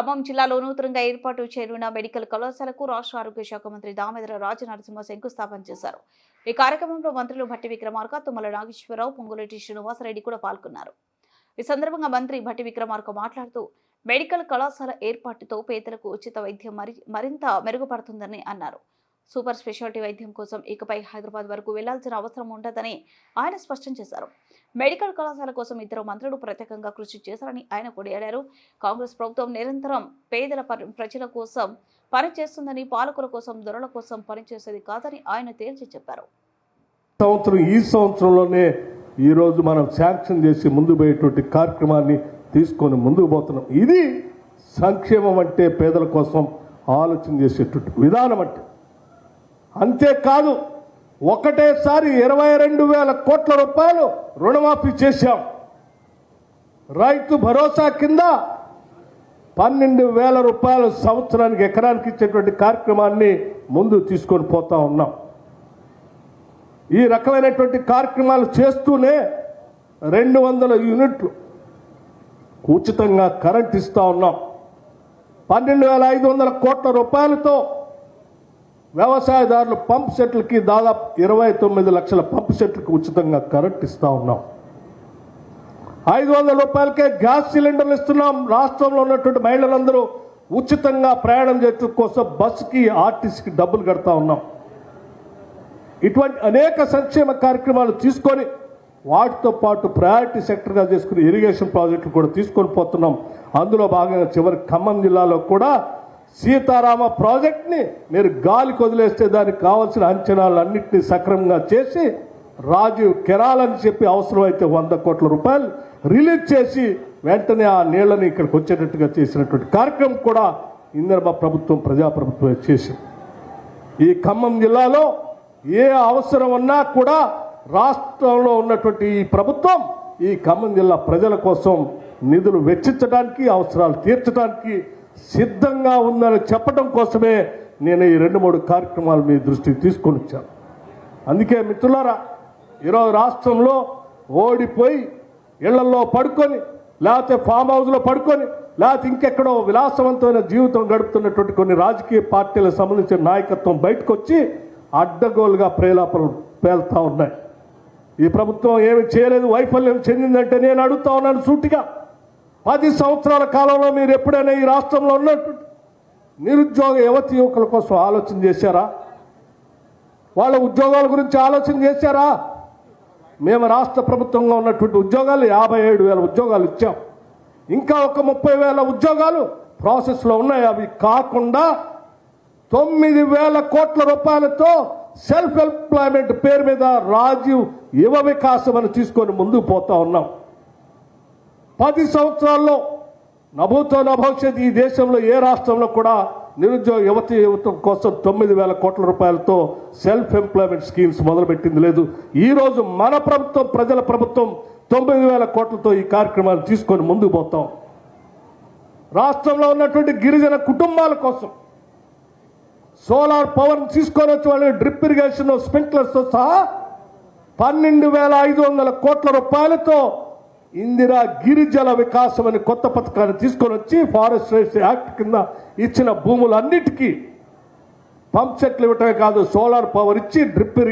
ఖమ్మం జిల్లాలో నూతనంగా ఏర్పాటు చేయనున్న మెడికల్ కళాశాలకు రాష్ట్ర ఆరోగ్య శాఖ మంత్రి దామోదర రాజనరసింహ శంకుస్థాపన చేశారు. ఈ కార్యక్రమంలో మంత్రులు భట్టి విక్రమార్క, తుమ్మల నాగేశ్వరరావు, పొంగులేటి శ్రీనివాసరెడ్డి కూడా పాల్గొన్నారు. ఈ సందర్భంగా మంత్రి భట్టి విక్రమార్క మాట్లాడుతూ మెడికల్ కళాశాల ఏర్పాటుతో పేదలకు ఉచిత వైద్యం మరింత మెరుగుపడుతుందని అన్నారు. సూపర్ స్పెషాలిటీ వైద్యం కోసం ఇకపై హైదరాబాద్ వరకు వెళ్లాల్సిన అవసరం ఉండదని ఆయన స్పష్టం చేశారు. మెడికల్ కళాశాల కోసం ఇద్దరు మంత్రులు ప్రత్యేకంగా కృషి చేశారని ఆయన కొనియాడారు. కాంగ్రెస్ ప్రభుత్వం నిరంతరం పేదల ప్రజల కోసం పనిచేస్తుందని, పాలకుల కోసం, దొరల కోసం పనిచేసేది కాదని ఆయన తేల్చి చెప్పారు. ఈ సంవత్సరంలోనే ఈరోజు మనం శాంక్షన్ చేసి ముందు పోయేటువంటి కార్యక్రమాన్ని తీసుకొని ముందుకు పోతున్నాం. ఇది సంక్షేమం అంటే పేదల కోసం ఆలోచన చేసేటువంటి విధానం అంటే. అంతేకాదు, ఒకటేసారి 22,000 కోట్ల రూపాయలు రుణమాఫీ చేశాం. రైతు భరోసా కింద 12,000 రూపాయలు సంవత్సరానికి ఎకరానికి ఇచ్చేటువంటి కార్యక్రమాన్ని ముందు తీసుకొని పోతా ఉన్నాం. ఈ రకమైనటువంటి కార్యక్రమాలు చేస్తూనే 200 యూనిట్లు ఉచితంగా కరెంట్ ఇస్తా ఉన్నాం. 12,500 కోట్ల రూపాయలతో వ్యవసాయదారులు పంప్ సెట్లకి దాదాపు 29 లక్షల పంప్ సెట్లకి ఉచితంగా కరెంట్ ఇస్తా ఉన్నాం. 500 రూపాయలకే గ్యాస్ సిలిండర్లు ఇస్తున్నాం. రాష్ట్రంలో ఉన్నటువంటి మహిళలందరూ ఉచితంగా ప్రయాణం చేయడం కోసం బస్సుకి, ఆర్టీసీకి డబ్బులు కడతా ఉన్నాం. ఇటువంటి అనేక సంక్షేమ కార్యక్రమాలు తీసుకొని వాటితో పాటు ప్రయారిటీ సెక్టర్గా చేసుకుని ఇరిగేషన్ ప్రాజెక్టులు కూడా తీసుకొని పోతున్నాం. అందులో భాగంగా చివరి ఖమ్మం జిల్లాలో కూడా సీతారామ ప్రాజెక్ట్ని మీరు గాలికి వదిలేస్తే దానికి కావాల్సిన అంచనాలన్నింటినీ సక్రమంగా చేసి రాజీవ్ కెనాల్ అని చెప్పి అవసరమైతే 100 కోట్ల రూపాయలు రిలీజ్ చేసి వెంటనే ఆ నీళ్లని ఇక్కడికి వచ్చేటట్టుగా చేసినటువంటి కార్యక్రమం కూడా ఇందిరమ్మ ప్రభుత్వం, ప్రజాప్రభుత్వం చేసింది. ఈ ఖమ్మం జిల్లాలో ఏ అవసరం ఉన్నా కూడా రాష్ట్రంలో ఉన్నటువంటి ఈ ప్రభుత్వం ఈ ఖమ్మం జిల్లా ప్రజల కోసం నిధులు వెచ్చించడానికి, అవసరాలు తీర్చడానికి సిద్ధంగా ఉందని చెప్పడం కోసమే నేను ఈ 2-3 కార్యక్రమాలు మీ దృష్టికి తీసుకొని వచ్చాను. అందుకే మిత్రులారా, ఈరోజు రాష్ట్రంలో ఓడిపోయి ఇళ్లలో పడుకొని, లేకపోతే ఫామ్ హౌస్లో పడుకొని, లేకపోతే ఇంకెక్కడో విలాసవంతమైన జీవితం గడుపుతున్నటువంటి కొన్ని రాజకీయ పార్టీలకు సంబంధించిన నాయకత్వం బయటకు వచ్చి అడ్డగోలుగా ప్రేలాపనలు పేలుతూ ఉన్నాయి. ఈ ప్రభుత్వం ఏమి చేయలేదు, వైఫల్యం చెందిందంటే నేను అడుగుతా ఉన్నాను సూటిగా. 10 సంవత్సరాల కాలంలో మీరు ఎప్పుడైనా ఈ రాష్ట్రంలో ఉన్నట్టు నిరుద్యోగ యువకుల కోసం ఆలోచన చేశారా? వాళ్ళ ఉద్యోగాల గురించి ఆలోచన చేశారా? మేము రాష్ట్ర ప్రభుత్వంగా ఉన్నటువంటి ఉద్యోగాలు 57,000 ఉద్యోగాలు ఇచ్చాం. ఇంకా ఒక 30,000 ఉద్యోగాలు ప్రాసెస్లో ఉన్నాయి. అవి కాకుండా 9,000 కోట్ల రూపాయలతో సెల్ఫ్ ఎంప్లాయ్మెంట్ పేరు మీద రాజీవ్ యువ వికాసం అని తీసుకొని ముందుకు పోతా ఉన్నాం. 10 సంవత్సరాల్లో నభూతో నభవిష్యత్ ఈ దేశంలో ఏ రాష్ట్రంలో కూడా నిరుద్యోగ యువత కోసం 9,000 కోట్ల రూపాయలతో సెల్ఫ్ ఎంప్లాయ్మెంట్ స్కీమ్స్ మొదలుపెట్టింది లేదు. ఈరోజు మన ప్రభుత్వం, ప్రజల ప్రభుత్వం 9,000 కోట్లతో ఈ కార్యక్రమాలు తీసుకొని ముందుకు పోతాం. రాష్ట్రంలో ఉన్నటువంటి గిరిజన కుటుంబాల కోసం సోలార్ పవర్ తీసుకొని వచ్చి వాళ్ళని డ్రిప్ ఇరిగేషన్, స్ప్రింక్లర్స్తో సహా 12,500 కోట్ల రూపాయలతో ఇందిరా గిరిజల వికాసం అని కొత్త పథకాన్ని తీసుకొని వచ్చి ఫారెస్ట్ రైట్స్ యాక్ట్ కింద ఇచ్చిన భూములన్నిటికీ పంప్ సెట్లు ఇవ్వటమే కాదు, సోలార్ పవర్ ఇచ్చి డ్రిప్ ఇరిగేషన్